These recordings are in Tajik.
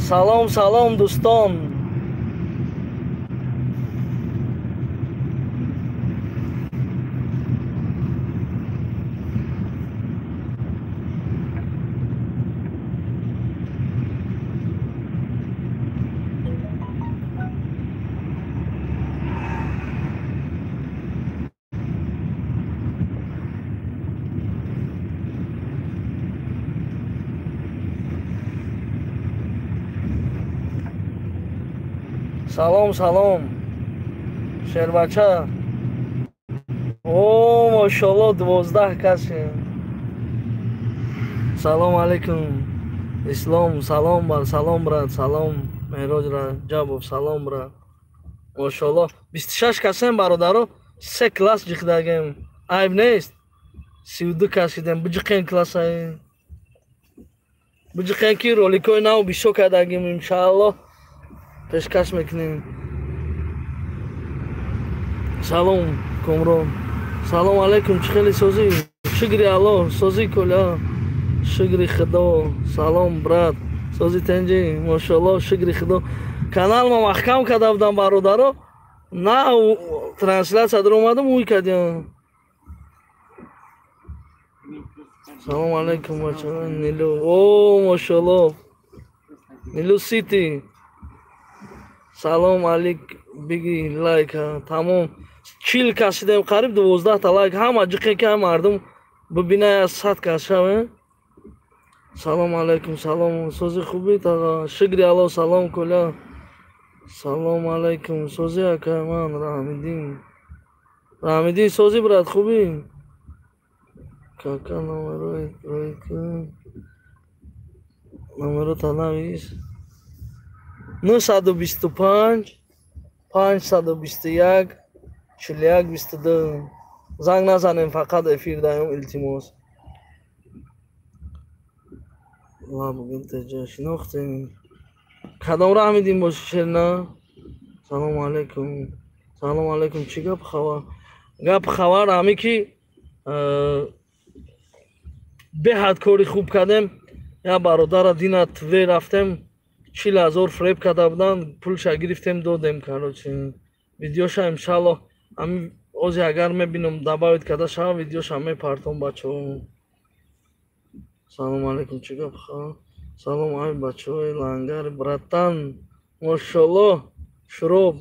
سلام سلام دوستان. سلام سلام شیربچه. اوه ماشاءالله 12 کسی. سلام علیکم اسلام. سلام بر سلام برات. سلام مهراج رجبов. سلام برات. ماشاءالله 26 کسی برادرو 3 کلاس جیخدگیم. عیب نیست. 32 کسی دیم بجیخین کلاس های بجیخین کی رولیکوی نو بیشو کردگیم انشاءالله پیشکش میکنیم. سلام کامران. سلام علیکم. چخیلی سوزی شکری الله سوزی کلا شکری خدا. سلام برات سوزی تنجی ماشاءالله شکری خدا. کانال ما محکم کرده بودم برادرو نه ترانسلیت در اومدم اوی کردیم. سلام علیکم بچه نیلو. اوه ماشاءالله نیلو سیتی. سلام علیک بگی لایک ها تمام 40 کسی دیم قریب 12 تا لایک همه جیخه که مردم ببینه از 100 کسی. سلام علیکم. سلام سوزی خوبی تا شکری الله. سلام کلا. سلام علیکم سوزی اکا من رحمیدین سوزی برات خوبی کاکا نمرو تا نویس 925 521 41 22. زنگ نزنیم فقط افیر دایم التماس. لا بگیم تجا شناختیم کدام راه میدیم باشه شرنا. سلام علیکم. سلام علیکم. چی گپ خبر؟ گپ خبر همی که به حد کاری خوب کردیم. یا برادر دینا توی رفتیم 40,000 فریب کرده بودن پولش گرفتیم دادیم کاروچی. ویدیوش انشالله همین اوزی اگر میبینم دباوید کرده شما ویدیوش همه پارتون بچه. سلام علیکم. چی گپ خبر؟ سلام علیکم بچه های لنگر براتان ماشاءالله شروب.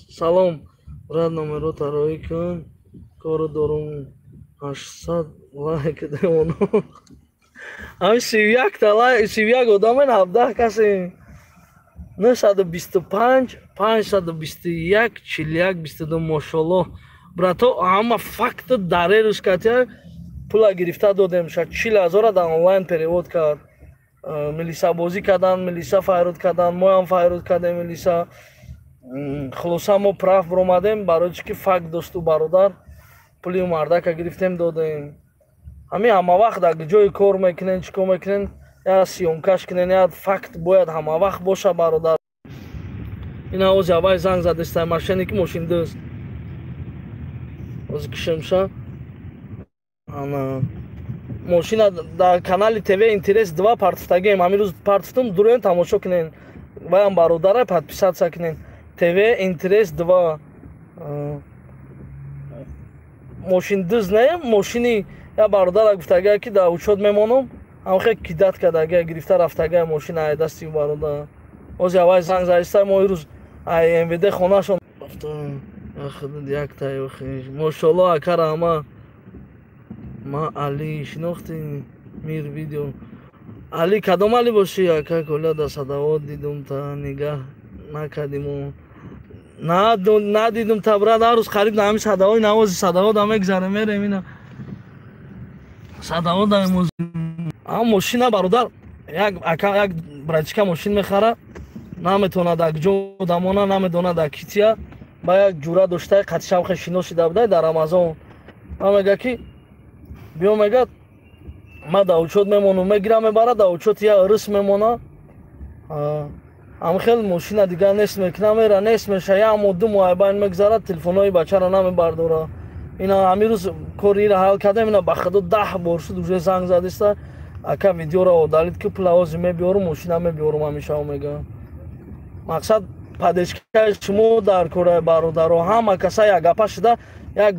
سلام برات نمرو ترایی کن کارو دارم 800 لایک دیمونو. همین 31 تا لایک 31 آدم 17 کسی 925 521 41 22 ماشاءالله براتو همه فقط داره روز کتی پول گرفته دادیم. شد 40,000 در آنلاین پریود کرد. ملیسا بازی کردن ملیسا فایرود کردن ما هم فایرود کردیم ملیسا خلاصا ما پراف برآمدیم برای چی که فقط دوستو برادر پولی مرده که گرفتیم دادیم. همین همه وقت اگه جای کار میکنین چیکار میکنین یا سیونکش کنین یا فقط باید همه وقت باشه برادر. این آواز اول زنگ زده است ماشینی که ماشین دوست از کشمشه انا ماشین در کانال تیوی اینترس 2 پارتفتگیم. همین روز پارتفتم دورین تماشا کنین و هم برادره подписаться کنین تیوی اینترس 2 ماشین دوست نه ماشینی یا برادر گفتگه که در اوچاد میمونم هم خیلی کدت کردگه گرفته رفتگه ماشین های دستی برادر از اول زنگ زده است ما روز ای ام وی دی خونه شون رفتم خود یک تای خیش ماشاءالله اکر همه ما علی شناختیم میر ویدیو علی کدام علی باشی اکر کلا در صداوات دیدم تا نگاه نکردیم ندیدم تا براد هر روز قریب همین صداوات نوازی صداوات همه گذره میرم اینا صداوات در موزی اما ماشین برادر یک اکر یک برچکه ماشین میخره نمیتونه در جو دمانه نمیدونه در کیتیا با یک جوره داشته قطشم خیلی شناسیده بوده در آمازون. من میگه که بیا میگه ما در اوچود میمونم میگیرم میبره در اوچود یه عرس میمونه هم خیلی ماشین دیگه نیست میکنه میره نیست میشه یه هم 2 ماه بین میگذاره تلفن های بچه را نمیبرداره. اینا همین روز کاری را حل کرده اینا بخدا 10 بار شد دوشه زنگ زده است ака видеоро одалид ки пулавози мебиёрум мошина мебиёрум ҳамеша мега мақсад падешкаи шумо дар кораи бародаро ҳама каса як гапа шуда як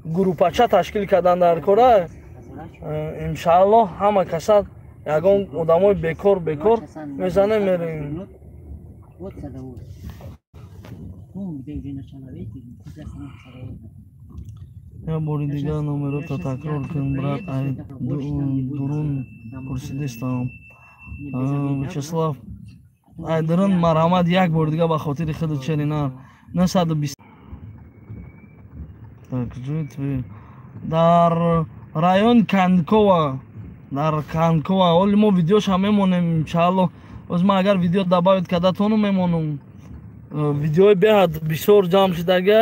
группача ташкил кардан дар кора иншааллоҳ ҳама каса ягон одамои бекор мезанем мерем я бори дигар номерота такрор кунем брат ай дурун пурсидистам вячеслав ай дурун марҳамат як бор дигар ба хотири худ ченина 920 так ҷои дар район Канкова ҳоли мо видеоша мемонем иншааллоҳ боз ман агар видео дабавид кардатону мемонам видеои беҳад бисёр ҷамъ шудага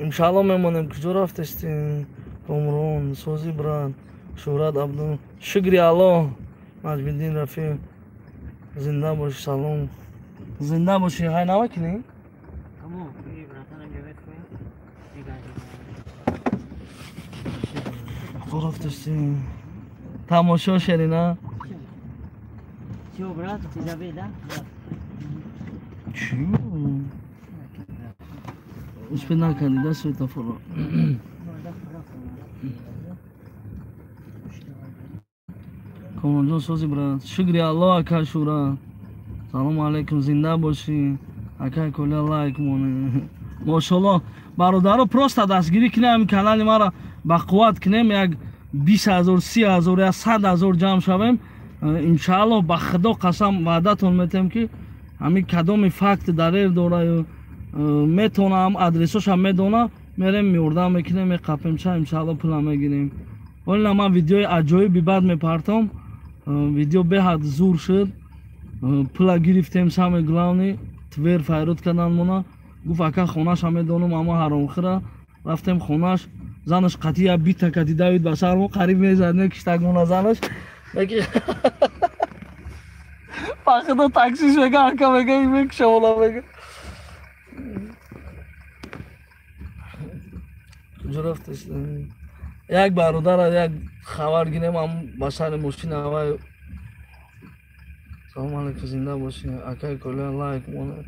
иншааллоҳ мемонем куҷо рафтести комрон сози брат шӯҳрат абду шукри аллоҳ маҷбиддин рафиқ зинда боши салом зинда боши ҳай намакини куҷо рафтести тамошо шерина чӣ успех накардида светофорро комронҷон сози брат шукри аллоҳ ака шӯҳрат салому алайкум зинда бошӣ акай коля лайк моне мошаллоҳ бародаро просто дастгирӣ кунем ҳамин канали мара ба қувват кунем як 20,000 30,000 я 100,000 ҷамъ шавем иншааллоҳ ба худо қасам ваъдатон метем ки ҳамин кадоми факт дарер дора ё метонам адресошам медона мерем меёрдам мекунем меқапемча иншааллоҳ пулам мегирем олина ман видеои аҷоиби бад мепартом видео беҳад зур шуд пула гирифтем самое главное твер файрод кардан мона гуфт ака хонаша медонам аммо ҳаромхӯра рафтем хонаш занаш қатъи я бита кадидавид ба сармо қариб мезад некиштагона занаш ба худо таксиш мега ака мега мекушавона мега куҷо рафтеш як бародара як хабар гирем ам ба сари мошина вай салому алайкум зинда боши акай коля лайк моне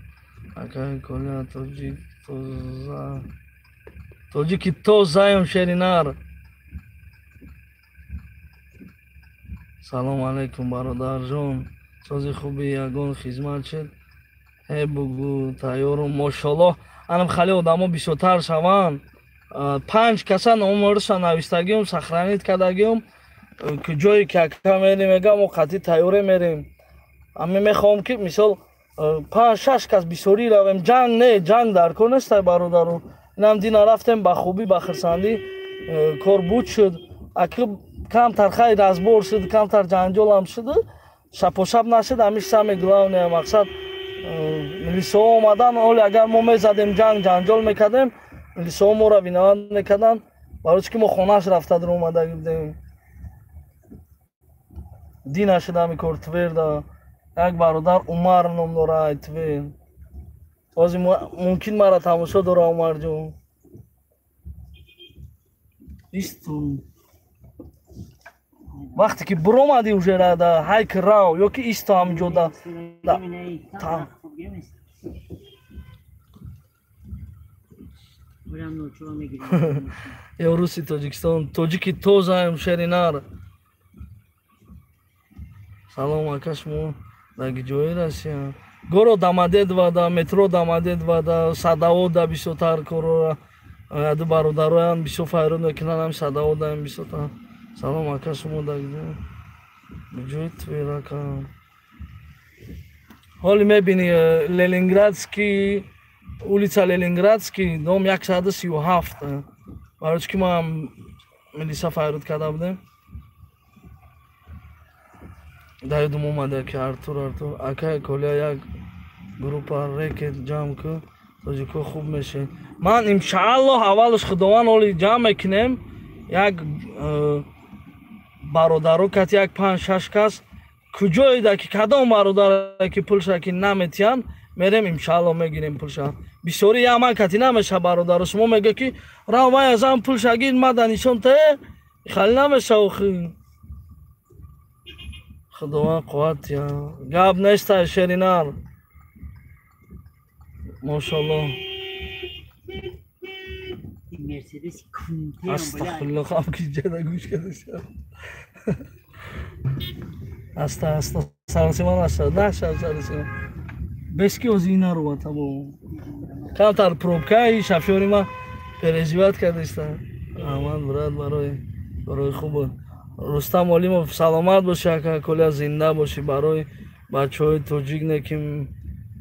акай коля тоҷики тозаем шеринар салому алайкум бародарҷон сози хуби ягон хизмат шед ҳе бугу тайёрум мошаллоҳ анам хеле одамо бисёртар шаванд 5 каса номеруша навистагиум сохранит кардагиум ки ҷое ки ака мерем мегам мо қатъи тайёре мерем ами мехоҳам ки мисол 5-6 кас бисёрӣ равем ҷанг не ҷанг дар кор нестай бародару инам дина рафтем ба хубӣ ба хурсандӣ кор буд шуд аки камтар хай разбор шуд камтар ҷанҷолам шуд шапошап нашуд ҳамиш саме главное мақсад милисиҳо омадан оли агар мо мезадем ҷанҷол мекардем милисиҳо моро виноват мекардан барои ки мо хонаш рафта дар омадаги будем дина шудами кор тверда як бародар умар ном дора твер ҳозир мумкин мара тамошо дора умарҷон вақте ки биромади ужерада ҳайки рав ё ки исто ҳамҷода ё руси тоҷикистон тоҷики тозаем шеринар салом ака шумо даги ҷои расия горо дамадед вада метро дамадед вада садаода бисёртар корора яду бародароям бисёр файрод мекунанд ҳам садаодаам бисёртар салом ака шумо даги ҷои твирака ҳоли мебини ленинградский улица ленинградский дом 137 барои ки мо ҳам милиса файрод карда будем дар ёдум омада ки артур акай коля як группа рекет ҷамъ ку тоҷико хуб мешед ман иншааллоҳ аввалош худованд оли ҷамъ мекунем як бародаро кати як 5-6 кас куҷоеда ки кадом бародаре ки пулша ки наметиҳанд мерем иншааллоҳ мегирем пулша бисёри яман кати намеша бародаро шумо мега ки рав вай азам пулша гир мада нишон те хали намеша охи خداوند قوت یا گپ نیست شرینار ماشاءالله مرسدس کنته استغفرالله خام کی جدا گوش کرده asta سالسیمان است نه سالسیمان بسکی از اینا رو تمام کمتر پروبکای شفیاری ما پرزیوات کرده است امان برات برای خوب رستم علیم سلامت باشه که کلی زنده باشی برای بچهای توجیک نکیم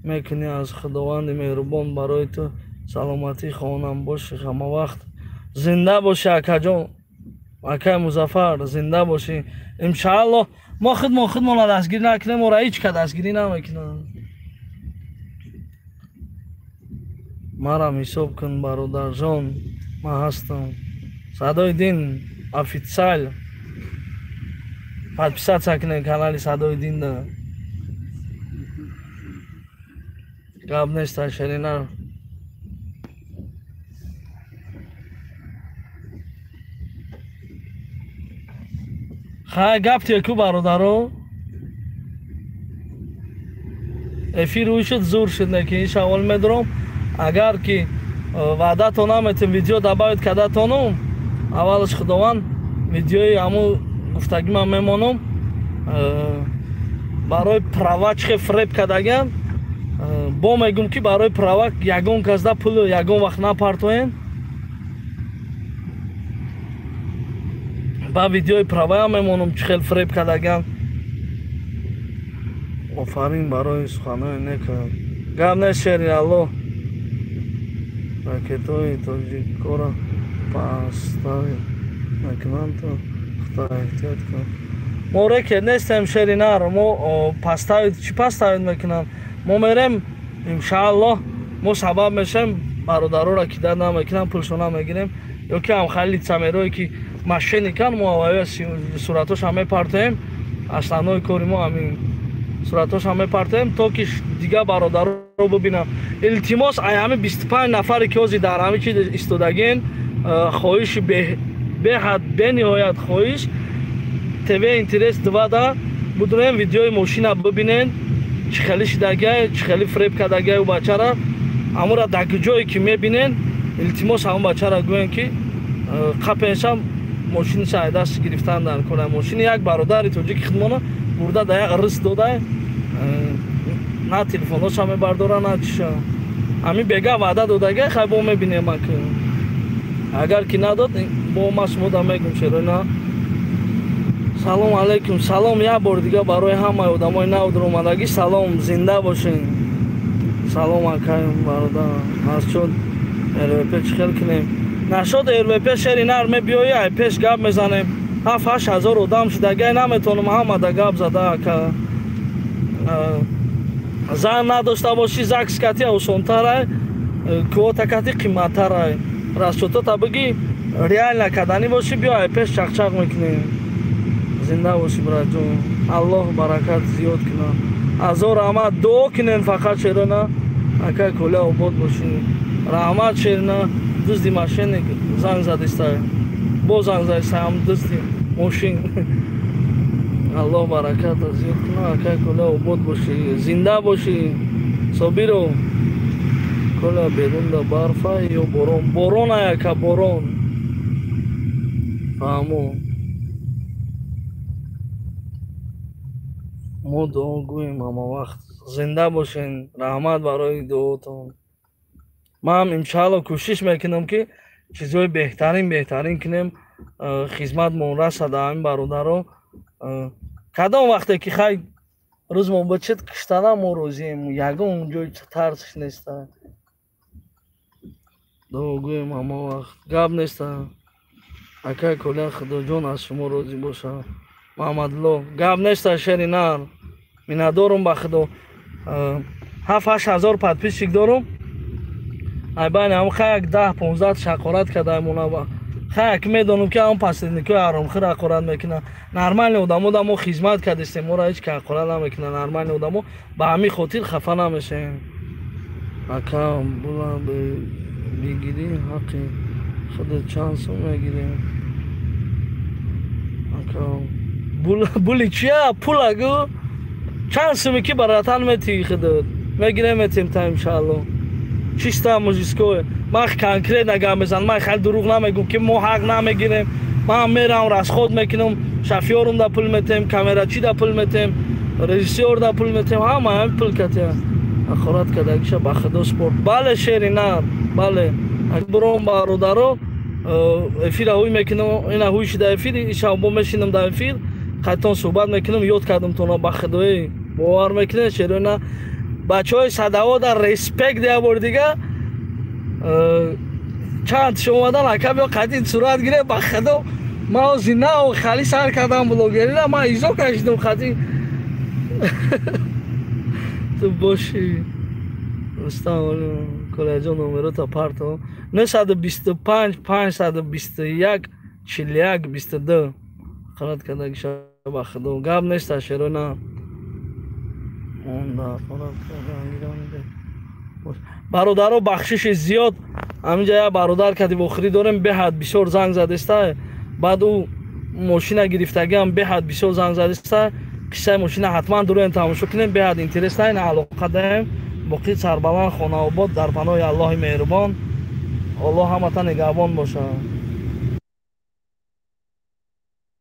میکنی از خداوند مهربان برای تو سلامتی خانم باشه همه وقت زنده باشه اکا جان اکا مظفر زنده باشی انشاءالله ما خودمون را دستگیر نکنیم و را هیچ که دستگیری نمیکنم مرا حساب کن برادر جان ما هستم صدای دین официал подписаться کنین کانال صدای دین ده گپ نیست شرینار خواهی گپ تیکو برادرو افیر روی شد زور شد نکه این شوال میدارم اگر که وعده تانم ایتون ویدیو دباید کده تانم اولش خداوند ویدیوی همو گفتگی من میمانم برای پراوک خیلی فریب کدگم با میگم که برای پراوک یگون کزده پول یگون وقت نپرتوین با ویدیوی پراوک هم میمانم چه خیلی فریب کدگم آفرین برای سخنای نکن گم نشیری الله رکتای تاجیک کورا پاستای نکنان تو خدا احتیاط کن ما رکت نیستیم شرینار ما پاستای چی پاستای میکنم ما میریم انشاءالله ما سبب میشیم برادرها را که داد نمیکنم پولشون نمیگیریم یا که هم خیلی سمیروی که ماشینی کن ما اوه صورتاش همه پرتیم اصلا کاری ما همین صورتاش همه پرتیم تا که دیگه برادرها رو ببینم التماس همه 25 نفری که ازی در همه چیز استودگین خواهش به حد به نهایت خواهش تیوی اینترست دوده بدونیم ویدیوی ماشین ببینین چه خیلی شدگه چه خیلی فریب کدگه و بچه را اما را در جایی که میبینین التماس همون بچه را گوین که قپنش هم ماشین شاید دست گرفتن در کنه ماشین یک برادر توجیک خدمانه برده در یک رس داده نه تلفوناش همه برداره نه چیشه همین بگه وعده دادگه خیلی با میبینیم که اگر که نداد با ما شما دا میگم چرا نه سلام علیکم سلام یک بار دیگه برای همه آدمای نو در اومدگی سلام زنده باشین سلام اکایم برادر از شد RVP چخیل کنیم نشد RVP شری نرمه بیایی پیش گپ میزنیم 7-8 هزار آدم شدگه نمیتونم همه دا گپ زده که زن نداشته باشی زکس کتی اوسانتره کوتا کتی قیمتره راستوتا تا بگی ریال نکدنی باشی بیا پیش چق میکنی زنده باشی برای جون الله برکت زیاد کنه ازار همه دو کنین فقط چرا نه اکا کله آباد باشی رحمت چرا نه دزدی ماشین زنگ زدسته با زنگ زدسته هم دزدی ماشین الله برکت زیاد کنه اکا کله آباد باشی زنده باشی صابیرو کلا بیرون دا برفه یا بارون که بارون فهمو ما دعا گویم همه وقت زنده باشین رحمت برای دعاتون ما هم انشاءالله کوشش میکنم که چیزهای بهترین کنیم خدمت مون رسد همین برادرها کدام وقته که خیلی روز ما بچت کشتنه ما روزیم یکم اونجای ترسش نیسته دعا گویم همه وقت گپ نیست اکای کله خدا جان از شما راضی باشه محمد الله گپ نیست شرینار میندارم با خدا 7-8 هزار پدپیشک دارم ای بین هم خیلی 10-15 شکارت کرده مونه خیلی میدانم که هم پسندنیکی آرام خیر حقارت میکنه نرمال آدمو دا ما خدمت کردیم ما را هیچ که حقارت نمیکنه نرمال آدمو به همین خاطر خفه نمیشه اکا بولا بگیری حقی خودت چند سو میگیری اکا були чия пулагу чанд суми ки баратан мети хидод мегирем метим та иншалло чиста мужиское мах конкрет нагам мезан мах хал дуруг намегум ки мо ҳақ намегирем ман мерам расход мекунам шофёрум да пул метем камерачи да пул метем режиссёр да пул метем ҳама ҳам пул катя ахорат кадагиша ба худо спорт бале шеринар бале буром бародаро эфира ҳуй мекунам ина ҳуй шида эфири шабо мешинам да эфир қайтон суҳбат мекунам ёд кардам тона ба худои бовар мекунед шерина бачаҳои садаво дар респект диабор дига чанд шомадан акаб ё қадин сурат гире ба худо ман зинна хали сар кардам блогерина ман изо кашидам қадин ту боши рустам коллеҷон номерота парто 925 521 41 22 қарат кардагиша ба худо гап неста шерона бародаро бахшиши зиёд ҳаминҷа як бародар кадиб охирӣ дорем беҳад бисёр занг задеста баъд ӯ мошина гирифтагиам беҳад бисёр занг задеста қиссаи мошина ҳатман дуроем тамошо кунем беҳад интересна ин алоқа даем боқӣ сарбаланд хонаобод дар паноҳи аллоҳи меҳрубон аллоҳ ҳаматан нигаҳбон бошад.